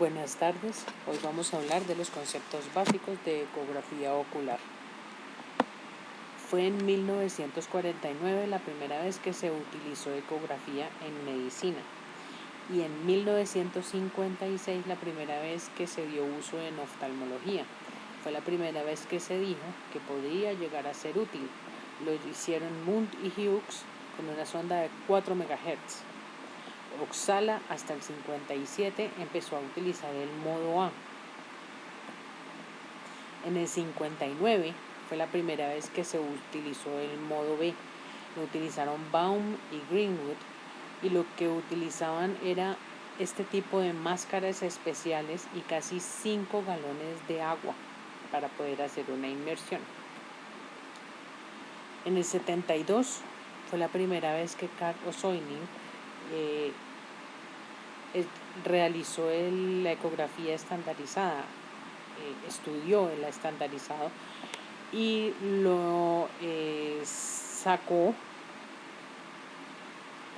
Buenas tardes, hoy vamos a hablar de los conceptos básicos de ecografía ocular. Fue en 1949 la primera vez que se utilizó ecografía en medicina y en 1956 la primera vez que se dio uso en oftalmología. Fue la primera vez que se dijo que podría llegar a ser útil. Lo hicieron Mund y Hughes con una sonda de 4 MHz. Oxala hasta el 57 empezó a utilizar el modo A. En el 59 fue la primera vez que se utilizó el modo B. Lo utilizaron Baum y Greenwood y lo que utilizaban era este tipo de máscaras especiales y casi 5 galones de agua para poder hacer una inmersión. En el 72 fue la primera vez que Carl Osoinin realizó la ecografía estandarizada, estudió el estandarizado y lo sacó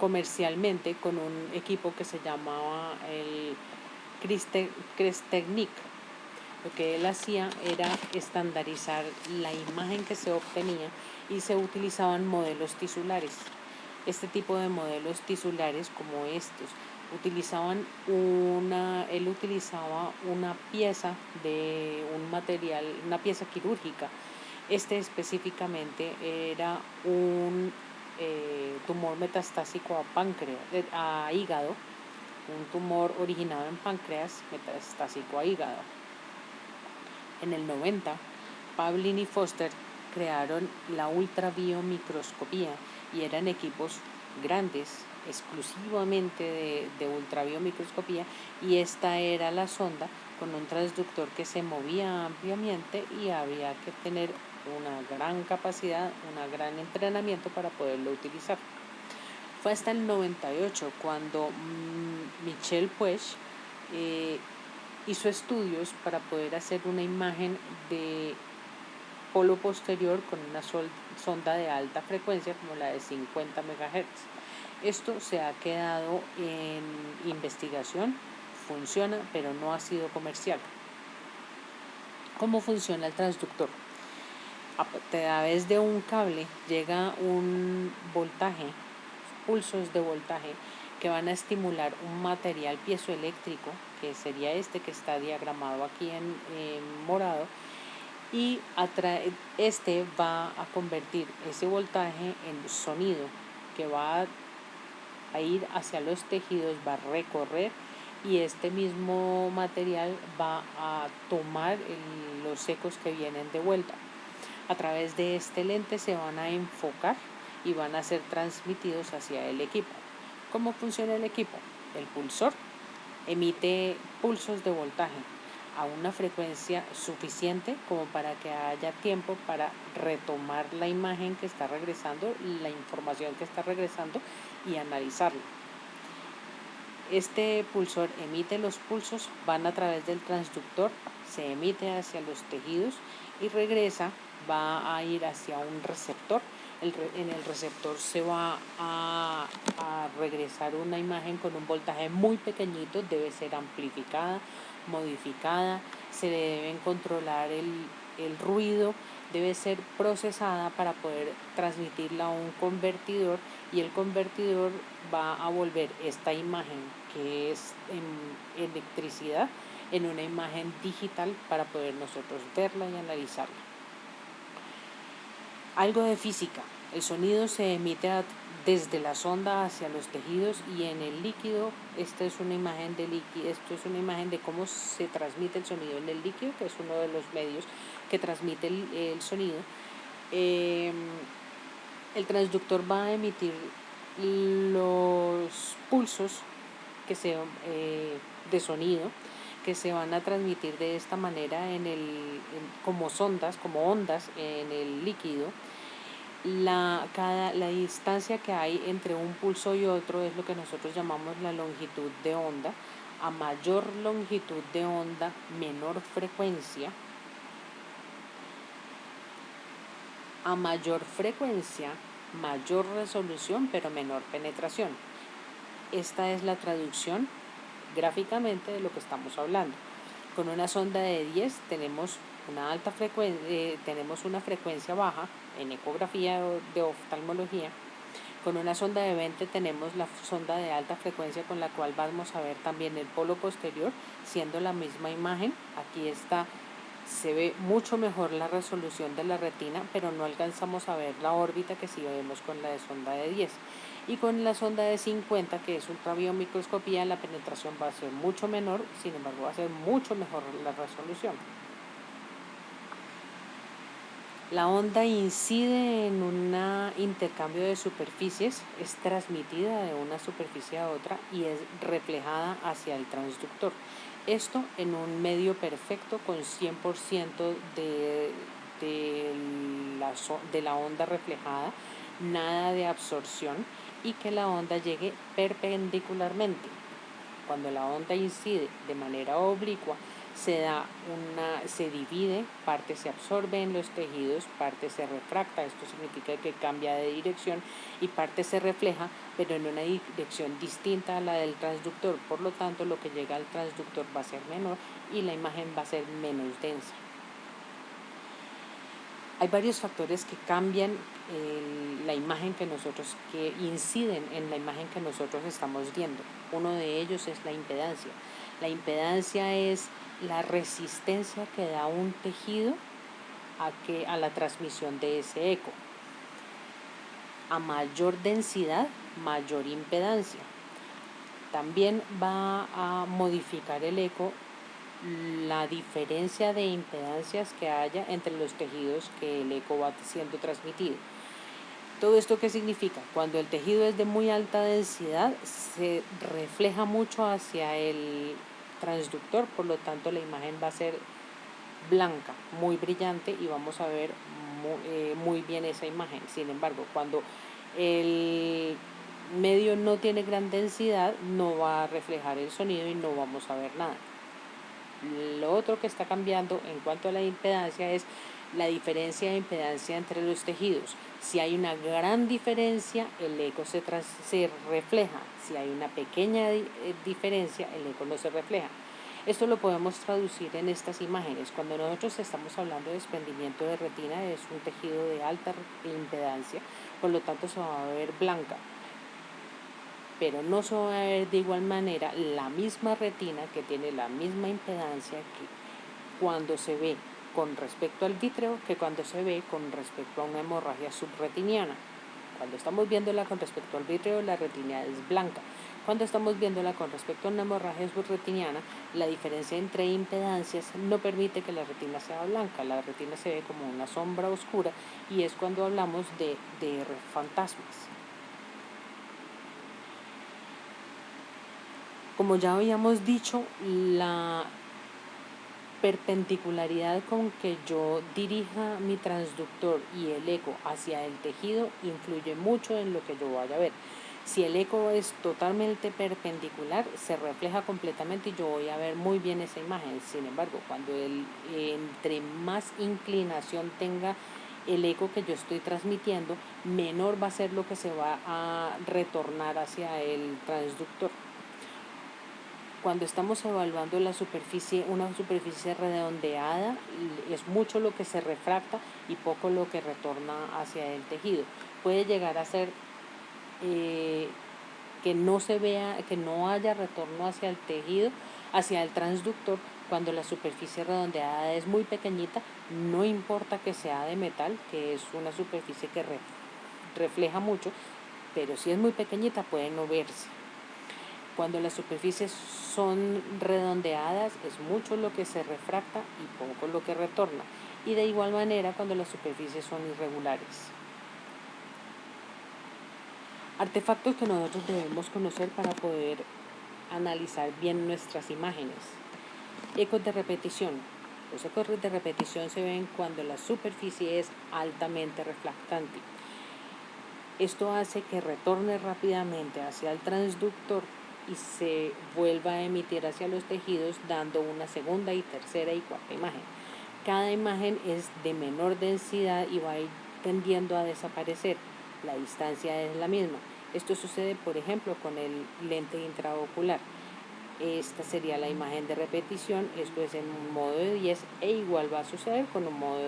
comercialmente con un equipo que se llamaba el Crestegnic. Lo que él hacía era estandarizar la imagen que se obtenía y se utilizaban modelos tisulares. Este tipo de modelos tisulares como estos él utilizaba una pieza de un material, una pieza quirúrgica. Este específicamente era un tumor metastásico a hígado, un tumor originado en páncreas metastásico a hígado. En el 90, Pavlin y Foster crearon la ultrabiomicroscopía y eran equipos grandes, exclusivamente de ultrabiomicroscopía, y esta era la sonda con un transductor que se movía ampliamente y había que tener una gran capacidad, un gran entrenamiento para poderlo utilizar. Fue hasta el 98 cuando Michel Puech hizo estudios para poder hacer una imagen de polo posterior con una sonda de alta frecuencia como la de 50 MHz. Esto se ha quedado en investigación, funciona, pero no ha sido comercial. ¿Cómo funciona el transductor? A través de un cable llega un voltaje, pulsos de voltaje, que van a estimular un material piezoeléctrico, que sería este que está diagramado aquí en morado, y este va a convertir ese voltaje en sonido que va a ir hacia los tejidos, va a recorrer y este mismo material va a tomar los ecos que vienen de vuelta. A través de este lente se van a enfocar y van a ser transmitidos hacia el equipo. ¿Cómo funciona el equipo? El pulsor emite pulsos de voltaje a una frecuencia suficiente como para que haya tiempo para retomar la imagen que está regresando, la información que está regresando y analizarla. Este pulsor emite los pulsos, van a través del transductor, se emite hacia los tejidos y regresa, va a ir hacia un receptor. En el receptor se va a regresar una imagen con un voltaje muy pequeñito, debe ser amplificada, modificada, se le deben controlar el ruido, debe ser procesada para poder transmitirla a un convertidor y el convertidor va a volver esta imagen que es en electricidad en una imagen digital para poder nosotros verla y analizarla. Algo de física. El sonido se emite desde la sonda hacia los tejidos y en el líquido, esto es una imagen de cómo se transmite el sonido en el líquido, que es uno de los medios que transmite el sonido. El transductor va a emitir los pulsos de sonido que se van a transmitir de esta manera como ondas en el líquido. La distancia que hay entre un pulso y otro es lo que nosotros llamamos la longitud de onda. A mayor longitud de onda, menor frecuencia. A mayor frecuencia, mayor resolución, pero menor penetración. Esta es la traducción gráficamente de lo que estamos hablando. Con una sonda de 10 tenemos tenemos una frecuencia baja en ecografía de oftalmología. Con una sonda de 20 tenemos la sonda de alta frecuencia, con la cual vamos a ver también el polo posterior, siendo la misma imagen. Aquí se ve mucho mejor la resolución de la retina, pero no alcanzamos a ver la órbita que sí vemos con la de sonda de 10. Y con la sonda de 50, que es ultrabiomicroscopía, la penetración va a ser mucho menor, sin embargo va a ser mucho mejor la resolución. La onda incide en un intercambio de superficies, es transmitida de una superficie a otra y es reflejada hacia el transductor. Esto en un medio perfecto con 100% de la onda reflejada, nada de absorción, y que la onda llegue perpendicularmente. Cuando la onda incide de manera oblicua, se divide, parte se absorbe en los tejidos, parte se refracta, esto significa que cambia de dirección, y parte se refleja, pero en una dirección distinta a la del transductor. Por lo tanto, lo que llega al transductor va a ser menor y la imagen va a ser menos densa. Hay varios factores que cambian la imagen que inciden en la imagen que nosotros estamos viendo. Uno de ellos es la impedancia. La impedancia es la resistencia que da un tejido a la transmisión de ese eco. A mayor densidad, mayor impedancia. También va a modificar el eco la diferencia de impedancias que haya entre los tejidos que el eco va siendo transmitido. ¿Todo esto qué significa? Cuando el tejido es de muy alta densidad, se refleja mucho hacia el transductor, por lo tanto la imagen va a ser blanca, muy brillante, y vamos a ver muy bien esa imagen. Sin embargo, cuando el medio no tiene gran densidad, no va a reflejar el sonido y no vamos a ver nada. Lo otro que está cambiando en cuanto a la impedancia es la diferencia de impedancia entre los tejidos. Si hay una gran diferencia, el eco se refleja. Si hay una pequeña diferencia, el eco no se refleja. Esto lo podemos traducir en estas imágenes. Cuando nosotros estamos hablando de desprendimiento de retina, es un tejido de alta impedancia, por lo tanto se va a ver blanca. Pero no se va a ver de igual manera la misma retina, que tiene la misma impedancia, que cuando se ve con respecto al vítreo, que cuando se ve con respecto a una hemorragia subretiniana. Cuando estamos viéndola con respecto al vítreo, la retina es blanca. Cuando estamos viéndola con respecto a una hemorragia subretiniana, la diferencia entre impedancias no permite que la retina sea blanca. La retina se ve como una sombra oscura, y es cuando hablamos de fantasmas. Como ya habíamos dicho, la perpendicularidad con que yo dirija mi transductor y el eco hacia el tejido influye mucho en lo que yo vaya a ver. Si el eco es totalmente perpendicular, se refleja completamente y yo voy a ver muy bien esa imagen. Sin embargo, cuando entre más inclinación tenga el eco que yo estoy transmitiendo, menor va a ser lo que se va a retornar hacia el transductor. Cuando estamos evaluando una superficie redondeada, es mucho lo que se refracta y poco lo que retorna hacia el tejido. Puede llegar a ser que no se vea, que no haya retorno hacia el tejido, hacia el transductor, cuando la superficie redondeada es muy pequeñita. No importa que sea de metal, que es una superficie que refleja mucho, pero si es muy pequeñita puede no verse. Cuando las superficies son redondeadas, es mucho lo que se refracta y poco lo que retorna. Y de igual manera cuando las superficies son irregulares. Artefactos que nosotros debemos conocer para poder analizar bien nuestras imágenes. Ecos de repetición. Los ecos de repetición se ven cuando la superficie es altamente refractante. Esto hace que retorne rápidamente hacia el transductor y se vuelva a emitir hacia los tejidos, dando una segunda y tercera y cuarta imagen. Cada imagen es de menor densidad y va a ir tendiendo a desaparecer. La distancia es la misma. Esto sucede, por ejemplo, con el lente intraocular. Esta sería la imagen de repetición, esto es en un modo de 10 e igual va a suceder con un modo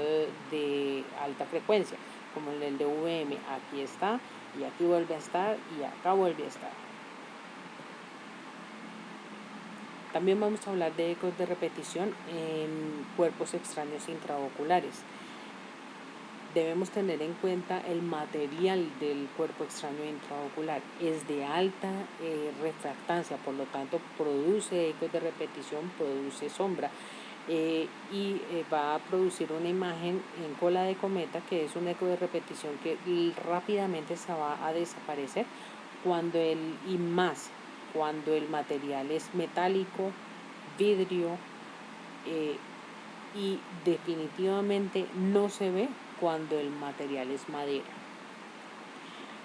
de alta frecuencia, como en el de VM, aquí está y aquí vuelve a estar y acá vuelve a estar. También vamos a hablar de ecos de repetición en cuerpos extraños intraoculares. Debemos tener en cuenta el material del cuerpo extraño intraocular. Es de alta refractancia, por lo tanto produce ecos de repetición, produce sombra y va a producir una imagen en cola de cometa, que es un eco de repetición que rápidamente se va a desaparecer cuando el material es metálico, vidrio, y definitivamente no se ve cuando el material es madera.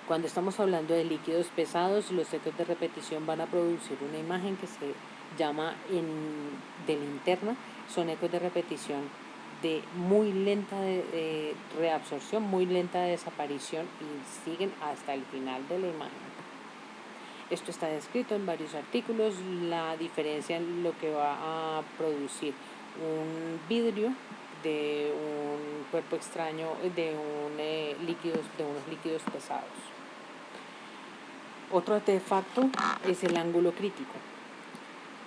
Cuando estamos hablando de líquidos pesados, los ecos de repetición van a producir una imagen que se llama de linterna. Son ecos de repetición de muy lenta de reabsorción, muy lenta de desaparición y siguen hasta el final de la imagen. Esto está descrito en varios artículos, la diferencia en lo que va a producir un vidrio de un cuerpo extraño, de unos líquidos pesados. Otro artefacto es el ángulo crítico.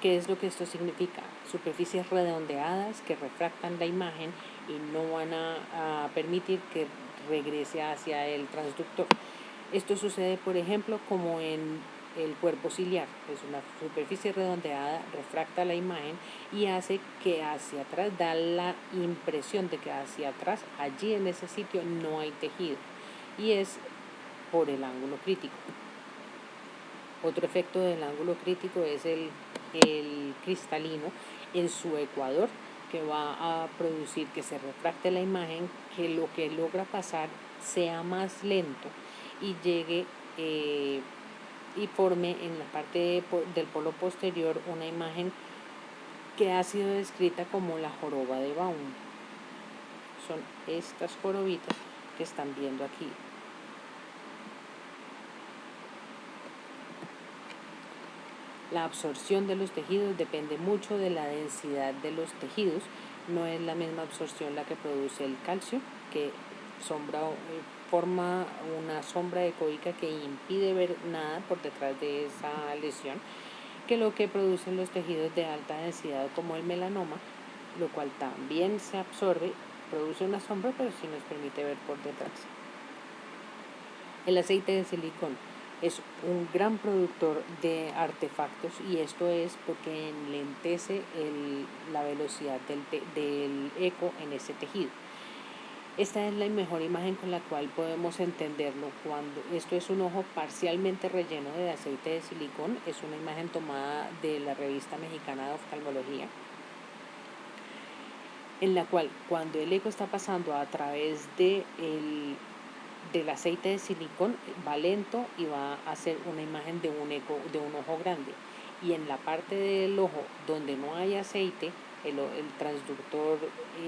¿Qué es lo que esto significa? Superficies redondeadas que refractan la imagen y no van a permitir que regrese hacia el transductor. Esto sucede, por ejemplo, como en el cuerpo ciliar. Es una superficie redondeada, refracta la imagen y hace que hacia atrás, da la impresión de que hacia atrás, allí en ese sitio, no hay tejido. Y es por el ángulo crítico. Otro efecto del ángulo crítico es el cristalino en su ecuador, que va a producir que se refracte la imagen, que lo que logra pasar sea más lento y llegue y forme en la parte del polo posterior una imagen que ha sido descrita como la joroba de Baum. Son estas jorobitas que están viendo aquí. La absorción de los tejidos depende mucho de la densidad de los tejidos. No es la misma absorción la que produce el calcio, que forma una sombra ecoica que impide ver nada por detrás de esa lesión, que lo que producen los tejidos de alta densidad como el melanoma, lo cual también se absorbe, produce una sombra, pero sí nos permite ver por detrás. El aceite de silicón es un gran productor de artefactos y esto es porque enlentece la velocidad del eco en ese tejido. Esta es la mejor imagen con la cual podemos entenderlo. Cuando esto es un ojo parcialmente relleno de aceite de silicón, es una imagen tomada de la revista mexicana de oftalmología, en la cual cuando el eco está pasando a través del aceite de silicón, va lento y va a hacer una imagen de un ojo grande. Y en la parte del ojo donde no hay aceite, el transductor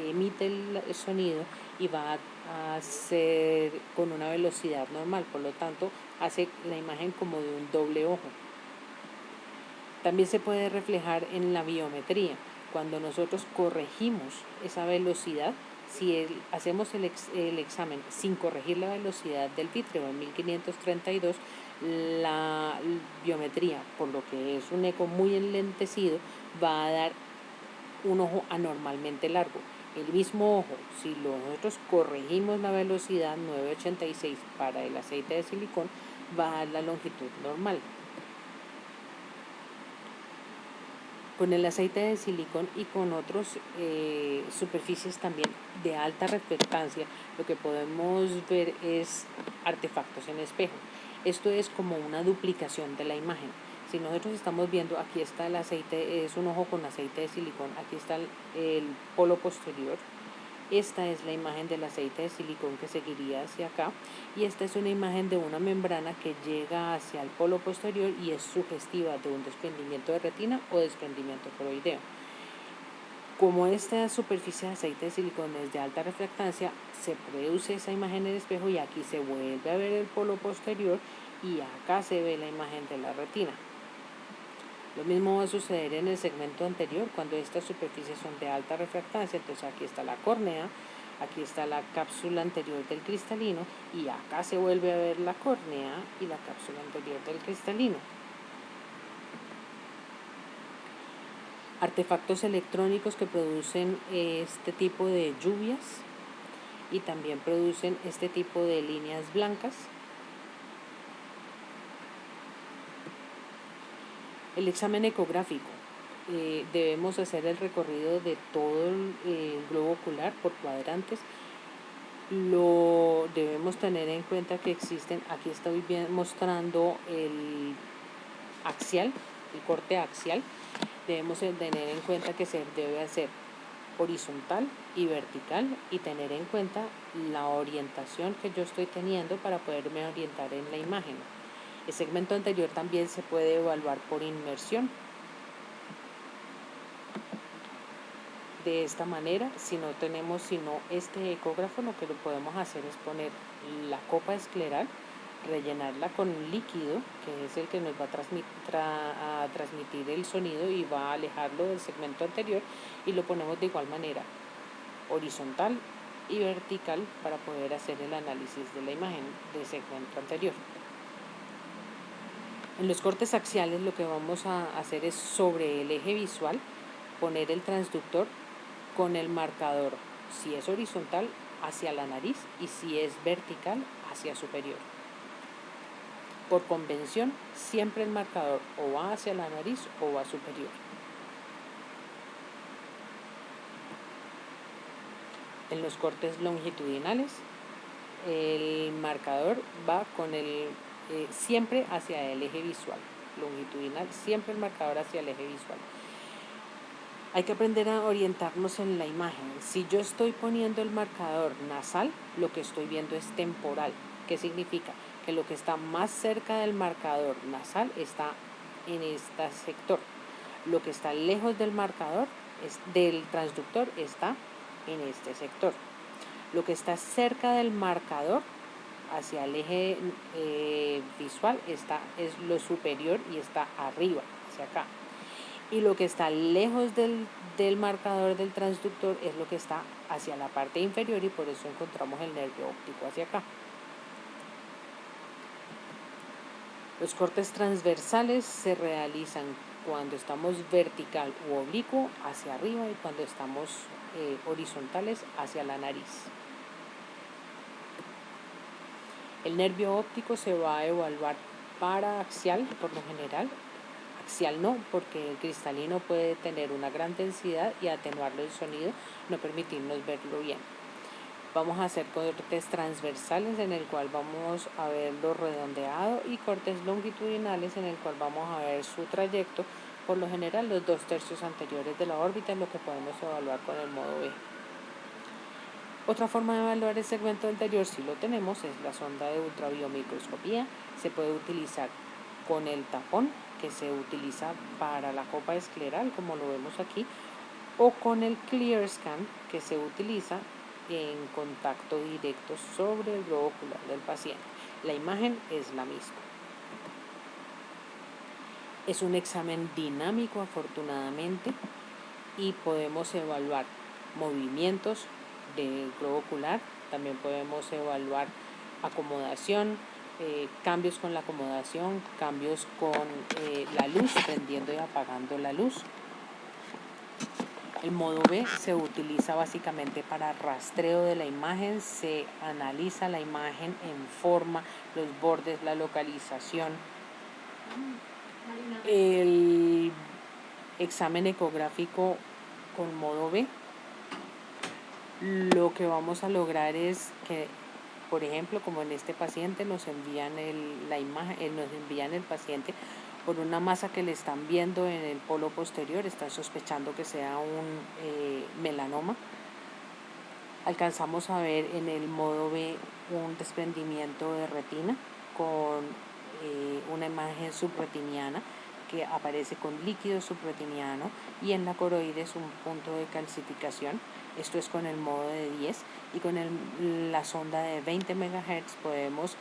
emite el sonido y va a hacer con una velocidad normal, por lo tanto hace la imagen como de un doble ojo. También se puede reflejar en la biometría. Cuando nosotros corregimos esa velocidad, si hacemos el examen sin corregir la velocidad del vítreo en 1532, la biometría, por lo que es un eco muy enlentecido, va a dar un ojo anormalmente largo. El mismo ojo, si nosotros corregimos la velocidad 986 para el aceite de silicón, va a dar la longitud normal. Con el aceite de silicón y con otras superficies también de alta reflectancia, lo que podemos ver es artefactos en espejo. Esto es como una duplicación de la imagen. Si nosotros estamos viendo, aquí está el aceite, es un ojo con aceite de silicón, aquí está el polo posterior. Esta es la imagen del aceite de silicón que seguiría hacia acá y esta es una imagen de una membrana que llega hacia el polo posterior y es sugestiva de un desprendimiento de retina o desprendimiento coroideo. Como esta superficie de aceite de silicón es de alta refractancia, se produce esa imagen en el espejo y aquí se vuelve a ver el polo posterior y acá se ve la imagen de la retina. Lo mismo va a suceder en el segmento anterior cuando estas superficies son de alta refractancia. Entonces aquí está la córnea, aquí está la cápsula anterior del cristalino y acá se vuelve a ver la córnea y la cápsula anterior del cristalino. Artefactos electrónicos que producen este tipo de lluvias y también producen este tipo de líneas blancas. El examen ecográfico. Debemos hacer el recorrido de todo el globo ocular por cuadrantes. Lo debemos tener en cuenta que existen, aquí estoy mostrando el axial, el corte axial. Debemos tener en cuenta que se debe hacer horizontal y vertical y tener en cuenta la orientación que yo estoy teniendo para poderme orientar en la imagen. El segmento anterior también se puede evaluar por inmersión. De esta manera, si no tenemos sino este ecógrafo, lo que lo podemos hacer es poner la copa escleral, rellenarla con un líquido, que es el que nos va a transmitir el sonido y va a alejarlo del segmento anterior, y lo ponemos de igual manera, horizontal y vertical, para poder hacer el análisis de la imagen del segmento anterior. En los cortes axiales lo que vamos a hacer es sobre el eje visual poner el transductor con el marcador, si es horizontal, hacia la nariz y si es vertical, hacia superior. Por convención, siempre el marcador o va hacia la nariz o va superior. En los cortes longitudinales, el marcador va con siempre hacia el eje visual. Longitudinal, siempre el marcador hacia el eje visual. Hay que aprender a orientarnos en la imagen. Si yo estoy poniendo el marcador nasal, lo que estoy viendo es temporal. ¿Qué significa? Que lo que está más cerca del marcador nasal está en este sector. Lo que está lejos del marcador, del transductor, está en este sector. Lo que está cerca del marcador hacia el eje visual es lo superior y está arriba, hacia acá. Y lo que está lejos del marcador del transductor es lo que está hacia la parte inferior, y por eso encontramos el nervio óptico hacia acá. Los cortes transversales se realizan cuando estamos vertical u oblicuo hacia arriba y cuando estamos horizontales hacia la nariz. El nervio óptico se va a evaluar para axial por lo general. Axial no, porque el cristalino puede tener una gran densidad y atenuarlo el sonido, no permitirnos verlo bien. Vamos a hacer cortes transversales en el cual vamos a verlo redondeado y cortes longitudinales en el cual vamos a ver su trayecto. Por lo general, los 2/3 anteriores de la órbita es lo que podemos evaluar con el modo B. Otra forma de evaluar el segmento anterior, si lo tenemos, es la sonda de ultrabiomicroscopía. Se puede utilizar con el tapón, que se utiliza para la copa escleral, como lo vemos aquí, o con el Clear Scan, que se utiliza en contacto directo sobre el globo ocular del paciente. La imagen es la misma. Es un examen dinámico, afortunadamente, y podemos evaluar movimientos del globo ocular. También podemos evaluar acomodación, cambios con la acomodación, cambios con la luz, prendiendo y apagando la luz. El modo B se utiliza básicamente para rastreo de la imagen, se analiza la imagen en forma, los bordes, la localización. El examen ecográfico con modo B, lo que vamos a lograr es que, por ejemplo, como en este paciente, nos envían la imagen, nos envían el paciente por una masa que le están viendo en el polo posterior, están sospechando que sea un melanoma. Alcanzamos a ver en el modo B un desprendimiento de retina con una imagen subretiniana que aparece con líquido subretiniano, y en la coroides un punto de calcificación. Esto es con el modo de 10, y con la sonda de 20 MHz podemos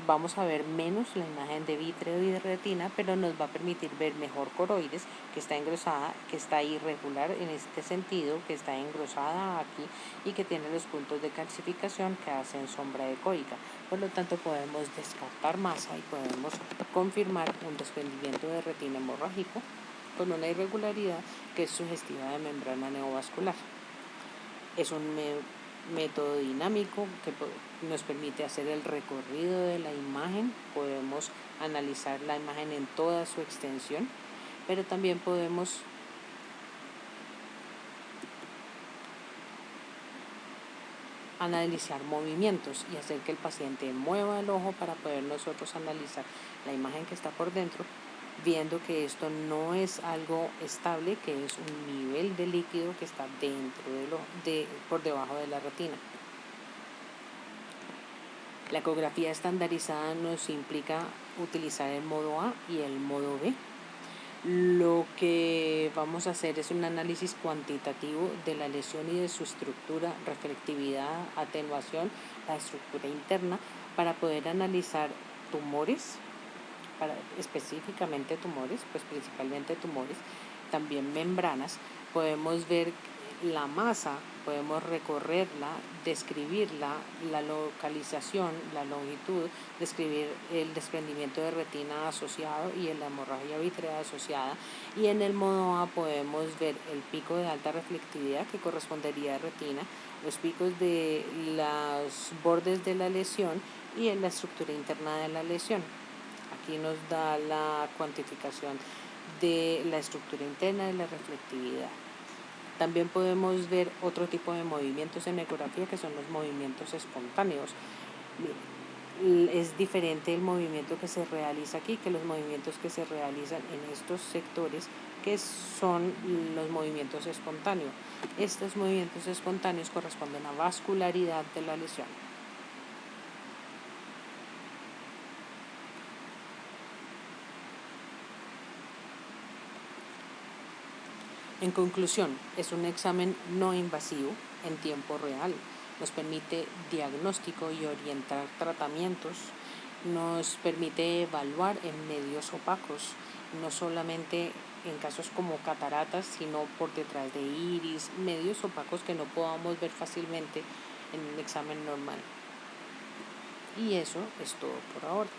vamos a ver menos la imagen de vítreo y de retina, pero nos va a permitir ver mejor coroides, que está engrosada, que está irregular en este sentido, que está engrosada aquí y que tiene los puntos de calcificación que hacen sombra ecoica. Por lo tanto, podemos descartar masa y podemos confirmar un desprendimiento de retina hemorrágico con una irregularidad que es sugestiva de membrana neovascular. Es un método dinámico que nos permite hacer el recorrido de la imagen, podemos analizar la imagen en toda su extensión, pero también podemos analizar movimientos y hacer que el paciente mueva el ojo para poder nosotros analizar la imagen que está por dentro, viendo que esto no es algo estable, que es un nivel de líquido que está dentro por debajo de la retina. La ecografía estandarizada nos implica utilizar el modo A y el modo B. Lo que vamos a hacer es un análisis cuantitativo de la lesión y de su estructura, reflectividad, atenuación, la estructura interna, para poder analizar tumores, específicamente tumores, pues principalmente tumores, también membranas. Podemos ver la masa, podemos recorrerla, describirla, la localización, la longitud, describir el desprendimiento de retina asociado y la hemorragia vítrea asociada. Y en el modo A podemos ver el pico de alta reflectividad que correspondería a retina, los picos de los bordes de la lesión y en la estructura interna de la lesión. Aquí nos da la cuantificación de la estructura interna de la reflectividad. También podemos ver otro tipo de movimientos en ecografía, que son los movimientos espontáneos. Es diferente el movimiento que se realiza aquí que los movimientos que se realizan en estos sectores, que son los movimientos espontáneos. Estos movimientos espontáneos corresponden a vascularidad de la lesión. En conclusión, es un examen no invasivo en tiempo real. Nos permite diagnóstico y orientar tratamientos. Nos permite evaluar en medios opacos, no solamente en casos como cataratas, sino por detrás de iris, medios opacos que no podamos ver fácilmente en un examen normal. Y eso es todo por ahora.